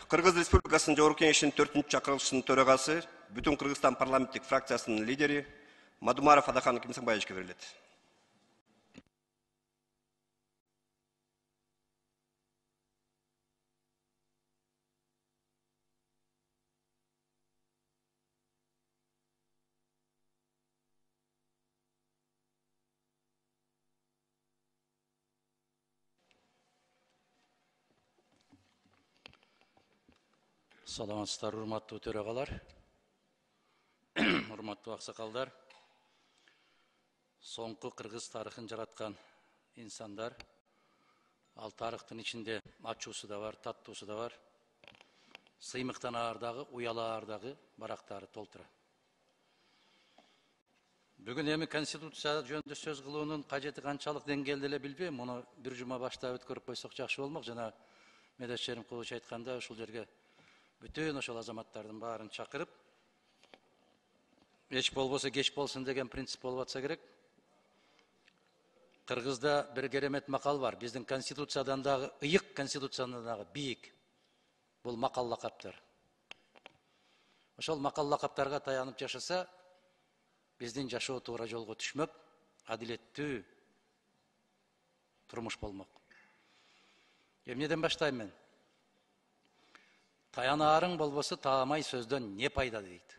Кыргыз Республикасынын Жогорку Кеңешинин 4-чакырылышынын төрагасы, Бүтүн Кыргызстан парламенттик фракциясынын лидери Мадумаров Адахан Кимсанбаевичке берилет. Саламатсыздар, урматтуу төрагалар, урматтуу аксакалдар, соңку кыргыз тарыхын жараткан инсандар, ал тарыхтын ичинде ачуусу да бар, таттуусу да бар, сыймыктан аардагы, уялаардагы барактары толтура. Бүгүн эми конституция жөнүндө сөз кылуунун кажети канчалык деңгээлде эле билбейм, муну бир жума баштап өткөрүп койсок жакшы болмок. Жана Медешерим Кулуч айтканда, ушул жерге бүтүн ошол азаматтардын баарын чакырып, эч болбосо кеч болсун деген принцип болуп атса керек. Кыргызда бир керемет макал бар. Биздин конституциядан дагы ыйык, конституциядан дагы бийик. Бул макал лакаптар. Ошол макал лакаптарга таянып жашаса, биздин жашоо туура жолго түшмөк, адилеттүү турмуш болмок. Эмнеден баштайм мен? Таянаарың болбосо таамай сөздөн не пайда дейт.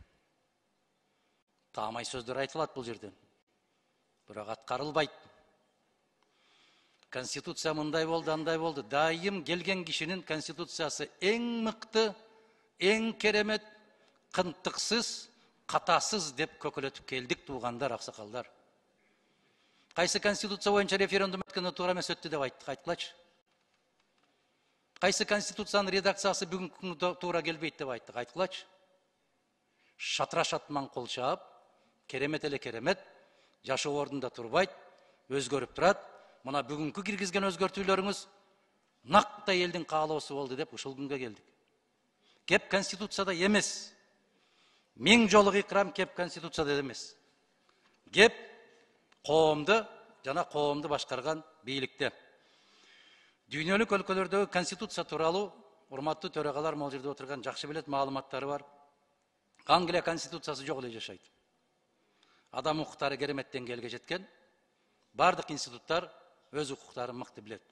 Таамай сөздөр айтылат бул жерден. Бирок аткарылбайт. Конституция мындай болду, андай болду. Дайым келген кишинин конституциясы эң мыкты, эң керемет, кынтыксыз, катасыз деп көкөлөтүп келдик туугандар, аксакалдар. Кайсы конституция боюнча референдум өткөндө туура эмес өттү деп айткылачы. Кайсы конституциянын редакциясы бүгүнкү күндө туура келбейт деп айттык, айткылачы. Шатыраш атман кол чаап, керемет эле керемет, жашоо ордунда турбайт, өзгөрүп турат. Мына бүгүнкү киргизген өзгөртүүлөрүңүз накта элдин каалоосу болду деп ушул күнгө келдик. Кеп конституцияда эмес. Миң жолу кыйкырам, кеп конституцияда эмес. Кеп коомду жана коомду башкарган бийликте. Дүйнөлүк өлкөлөрдөгү конституция тууралуу урматтуу төрагалар могул жерде отурган жакшы билет, маалыматтары бар. Англия конституциясы жок эле жашайт. Адам укуктары керемет деңгээлге жеткен. Бардык институттар өз укуктарын мыкты билет.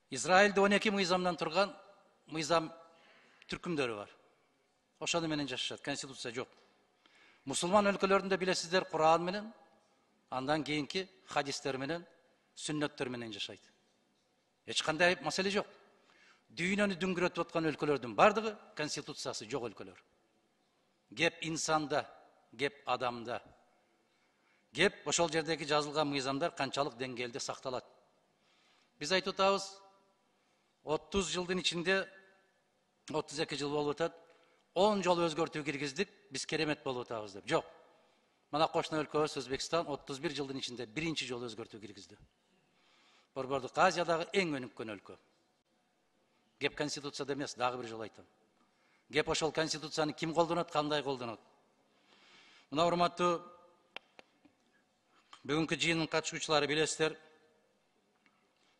Израилде 12 мыйзамдан турган мыйзам түркүмдөрү бар. Ошону менен жашашат, конституция жок. Мусулман өлкөлөрүндө билесиздер, Куран менен, андан кийинки хадистер менен, сүннөттөр менен жашайт. Эч кандай маселе жок. Дүйнөнү дүңгүрөтүп аткан өлкөлөрдүн бардыгы конституциясы жок өлкөлөр. Кеп инсанда, кеп адамда. Кеп ошол жердеги жазылган мыйзамдар канчалык деңгээлде сакталат. Биз айтып атабыз, 30 жылдын ичинде 32 жыл болуп атат. 10 жол өзгөртүү киргиздик, биз керемет болуп атабыз деп. Жок. Мына кошуна өлкөбүз Өзбекстан 31 жылдын ичинде биринчи жол өзгөртүү киргизди. Борбордук Азиядагы эң өнүккөн өлкө. Кеп конституцияда эмес, дагы бир жол айтам. Кеп ошол конституцияны ким колдонот, кандай колдонот? Мына урматтуу бүгүнкү жыйындын катышуучулары билесиздер,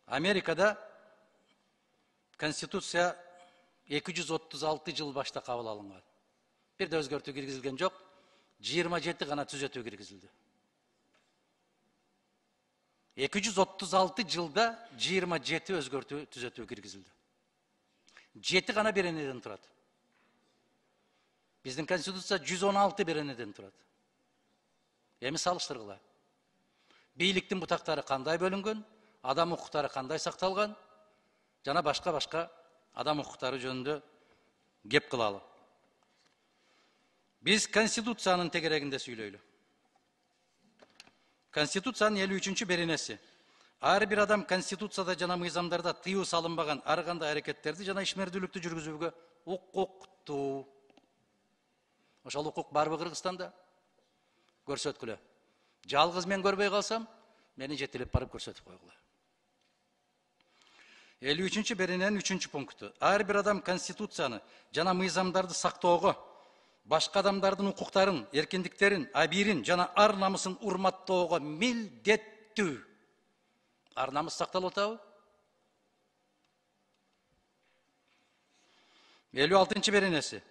Америкада конституция 236 жыл башта кабыл алынган. Бир да өзгөртүү киргизилген жок, 27 гана түзөтүү киргизилди. 236 жылда 27 өзгөртүү түзөтүү киргизилди. 7 гана беренеден турат. Биздин конституция 116 беренеден турат. Эми салыштыргыла. Бийликтин бутактары кандай бөлүнгөн, адам укуктары кандай сакталган, жана башка адам укуктары жөнүндө кеп кылалы. Биз конституциянын тегерегинде сүйлөйлү. Конституциянын 53-чү беренеси. Ар бир адам конституцияда жана мыйзамдарда тыюу салынбаган ар кандай аракеттерди жана ишмердүүлүктү жүргүзүүгө укуктуу. Ошол укук барбы Кыргызстанда? Көрсөткүлө. Жалгыз мен көрбөй калсам, мени жетелеп барып көрсөтүп койгула. 53-чү берененин 3-чү пункту. Ар бир адам конституцияны жана мыйзамдарды сактоого, башка адамдардын укуктарын, эркиндиктерин, абийирин жана ар намысын урматтоого милдеттүү. Ар намыс сакталып атабы? 56 беренеси.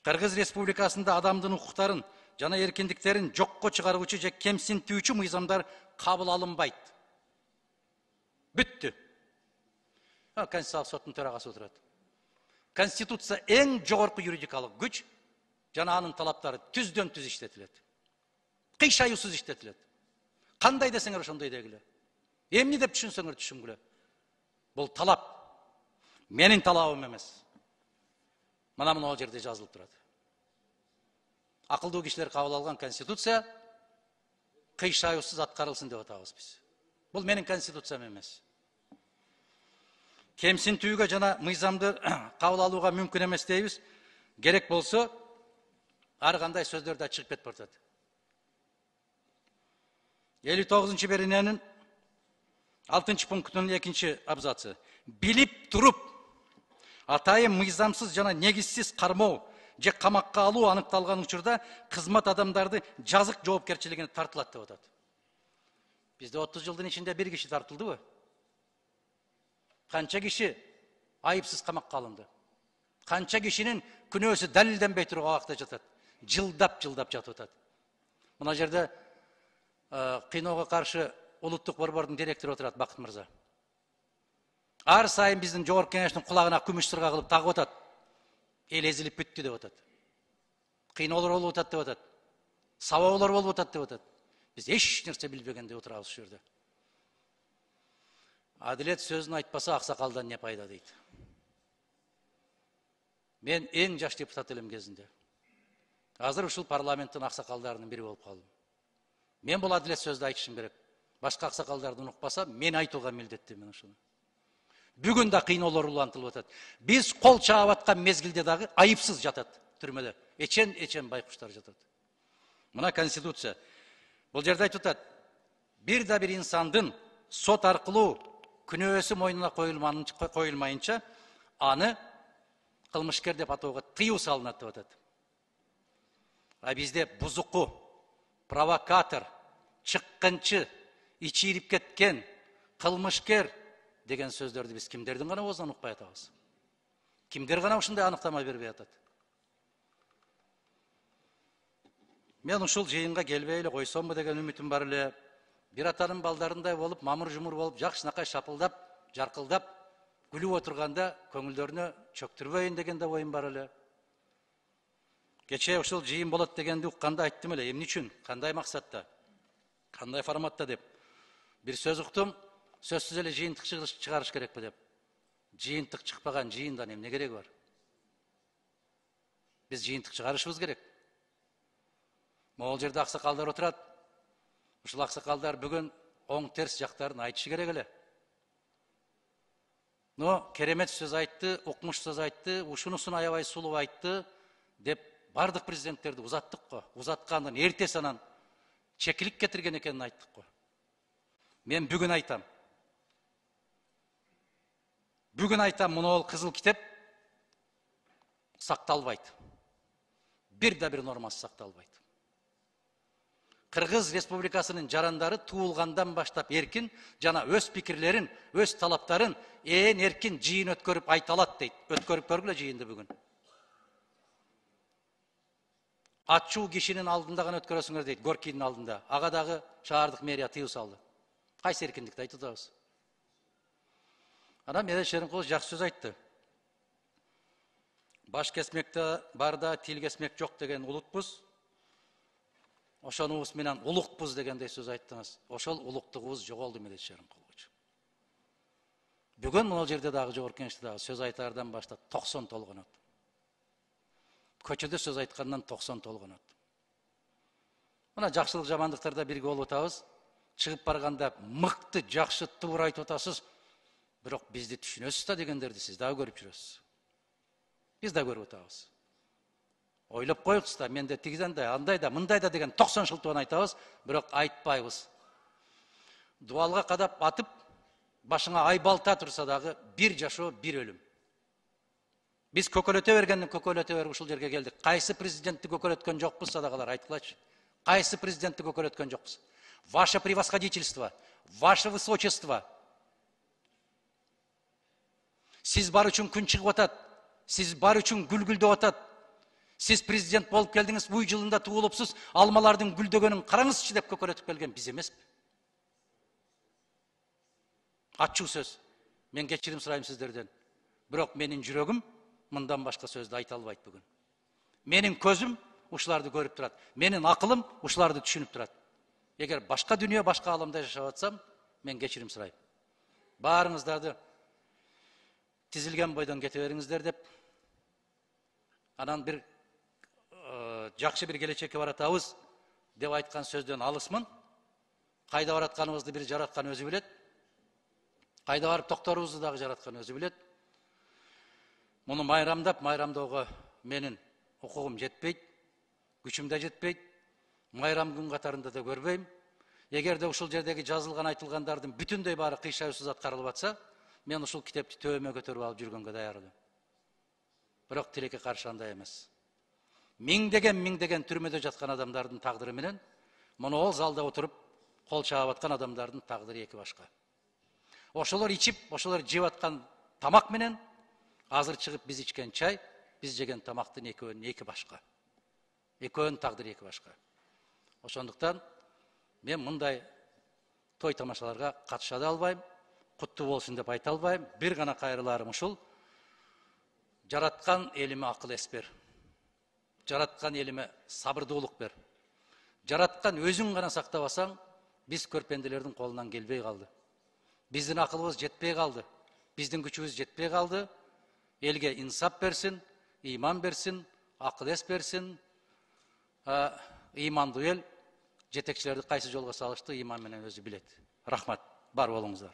Кыргыз Республикасында адамдын укуктарын жана эркиндиктерин жокко чыгаруучу же кемсинтүүчү мыйзамдар кабыл алынбайт. Бүттү. Конституциялык соттун төрагасы отурат. Конституция эң жогорку юридикалык күч жана анын талаптары түздөн түз иштетилет. Кыйшаюусуз иштетилет. Кандай десеңер ошондой дегиле. Эмне деп түшүнсөңөр түшүнгүлө. Бул талап менин талабым эмес. Мына мына жерде жазылып турат. Акылдуу кишилер кабыл алган конституция кыйшаюусуз аткарылсын деп атабыз биз. Бул менин конституциям эмес. Кемсинтүүгө жана мыйзамды кабыл алууга мүмкүн эмес дейбиз. Керек болсо ар кандай сөздөр да чыгып кетип атат. 59 берененин 6 пунктунун 2 абзацы. Билип туруп атайын мыйзамсыз жана негизсиз кармоо же камакка алуу аныкталган учурда кызмат адамдарды жазык жоопкерчилигине тартылат деп атат. Бизде 30 жылдын ичинде бир киши тартылдыбы? Канча киши айыпсыз камакка алынды? Канча кишинин күнөөсү далилденбей туруп абакта жатат? Жылдап жатып атат. Мына жерде кыйноого каршы улуттук борбордун директору отурат, Бакыт мырза. Ар сайын биздин жогорку кеңештин кулагына күмүш сырга кылып тагып атат. Эл эзилип бүттү деп атат. Кыйноолор болуп атат деп атат. Сабоолор болуп атат деп атат. Биз эч нерсе билбегендей отурабыз ушул жерде. Адилет сөзүн айтпаса аксакалдан не пайда дейт. Мен эң жаш депутат элем кезинде. Азыр ушул парламенттин аксакалдарынын бири болуп калдым. Мен бул адилет сөздү айтышым керек. Башка аксакалдарды укпаса, мен айтууга милдеттимин ушуну. Бүгүн да кыйноолор улантылып атат. Биз кол чаап аткан мезгилде дагы айыпсыз жатат түрмөдө. Эчен байкуштар жатат. Мына конституция. Бул жерде айтып атат. Бир инсандын сот аркылуу күнөөсү мойнуна коюлмайынча аны кылмышкер деп атоого тыюу салынат деп атат. А бизде бузуку, провокатор, чыккынчы, ичи ирип кеткен, кылмышкер деген сөздөрдү биз кимдердин гана оозунан укпай атабыз? Кимдер гана ушундай аныктама бербей атат? Мен ушул жыйынга келбей эле койсомбу деген үмүтүм бар эле. Бир атанын балдарындай болуп, мамыр-жумур болуп, жакшынакай шапылдап, жаркылдап, күлүп отурганда көңүлдөрүнө чөктүрбөйүн деген да оюм бар эле. Кечээ ушул жыйын болот дегенди укканда айттым эле. Эмне үчүн? Кандай максатта? Кандай форматта деп? Бир сөз уктум, сөзсүз эле жыйынтык чыгарыш керекпи деп. Жыйынтык чыкпаган жыйындан эмне кереги бар? Биз жыйынтык чыгарышыбыз керек. Могул жерде аксакалдар отурат. Ушул аксакалдар бүгүн оң терс жактарын айтышы керек эле. Но керемет сөз айтты, укмуш сөз айтты, ушунусун аябай сулуу айтты деп бардык президенттерди узаттык го. Узаткандын эртеси анан чекилик кетирген экенин айттык го. Мен бүгүн айтам. Бүгүн айтам, мына кызыл китеп сакталбайт. Бир нормасы сакталбайт. Кыргыз Республикасынын жарандары туулгандан баштап эркин жана өз пикирлерин, өз талаптарын эркин жыйын өткөрүп айта алат дейт. Өткөрүп көргүлө жыйынды бүгүн. Атчуу кишинин алдында гана өткөрөсүңөр дейт, Горкийдин алдында. Ага дагы шаардык мэрия тыюу салды. Кайсы эркиндикти айтып атабыз? Анан Медет Шеримкулов жакшы сөз айтты. Баш кесмекте барда тил кесмек жок деген улутпуз. Ошонубуз менен улукпуз дегендей сөз айттыңыз. Ошол улуктугубуз жоголду Медет Шеримкулович. Бүгүн могул жерде дагы жогорку кеңеште дагы сөз айтаардан баштап 90 толгонот. Көчөдө сөз айткандан 90 толгонот. Мына жакшылык жамандыктарда бирге болуп атабыз. Чыгып барганда мыкты, жакшы, туура айтып атасыз. Бирок бизди түшүнөсүз да дегендерди сиз дагы көрүп жүрөсүз. Биз да көрүп атабыз. Ойлоп коюңуз да, менде тигиден да, андай да, мындай да деген 90 шылтыгын айтабыз, бирок айтпайбыз. Дуалга кадап атып, башыңа ай балта турса дагы бир жашоо, бир өлүм. Биз көкөлөтө бергенден көкөлөтө берип ушул жерге келдик. Кайсы президентти көкөлөткөн жокпуз, садагалар айткылачы. Кайсы президентти көкөлөткөн жокпуз? Ваше превосходительство, ваше высочество. Сиз бар үчүн күн чыгып атат. Siz бар üçün gül atat. Siz prezident болып келдіңіз, bu жылында туылыпсыз, алмалардың гүлдөгөнүн караңызчы деп көкөрөтүп келген биз эмеспи? Ачуу сөз. Мен кечирим сурайм сиздерден. Бирок менин жүрөгүм мындан башка сөздү айта албайт бүгүн. Менин көзүм ушуларды көрүп турат. Менин акылым ушуларды түшүнүп турат. Эгер башка дүнүйө, башка аламда жашап атсам, мен кечирим сурайм. Баарыңыздарды тизилген бойдон кете бериңиздер деп, анан бир жакшы бир келечекке баратабыз деп айткан сөздөн алысмын. Кайда баратканыбызды бир жараткан өзү билет. Кайда барып токторубузду дагы жараткан өзү билет. Муну майрамдоого менин укугум жетпейт, күчүм да жетпейт. Майрам күн катарында да көрбөйм. Эгерде ушул жердеги жазылган айтылгандардын бүтүндөй баары кыйшаусуз аткарылып атса, мен ушул китепти төбөмө көтөрүп алып жүргөнгө даярдым. Бирок тилекке каршы андай эмес. Миңдеген түрмөдө жаткан адамдардын тагдыры менен муну ол залда отуруп кол чаап аткан адамдардын тагдыры эки башка. Ошолор ичип, ошолор жеп аткан тамак менен азыр чыгып биз ичкен чай, биз жеген тамактын экөөнүн эки башка. Экөөнүн тагдыры эки башка. Ошондуктан мен мындай той тамашаларга катыша да албайм, куттуу болсун деп айта албайм. Бир гана кайрыларым ушул: жараткан элиме акыл эс бер. Жараткан элиме сабырдуулук бер. Жараткан өзүң гана сактабасаң, биз көрпенделердин колунан келбей калды. Биздин акылыбыз жетпей калды. Биздин күчүбүз жетпей калды. Элге инсап берсин, ыйман берсин, акыл эс берсин. Ыймандуу эл жетекчилерди кайсы жолго салышты ыйман менен өзү билет. Рахмат. Бар болуңуздар.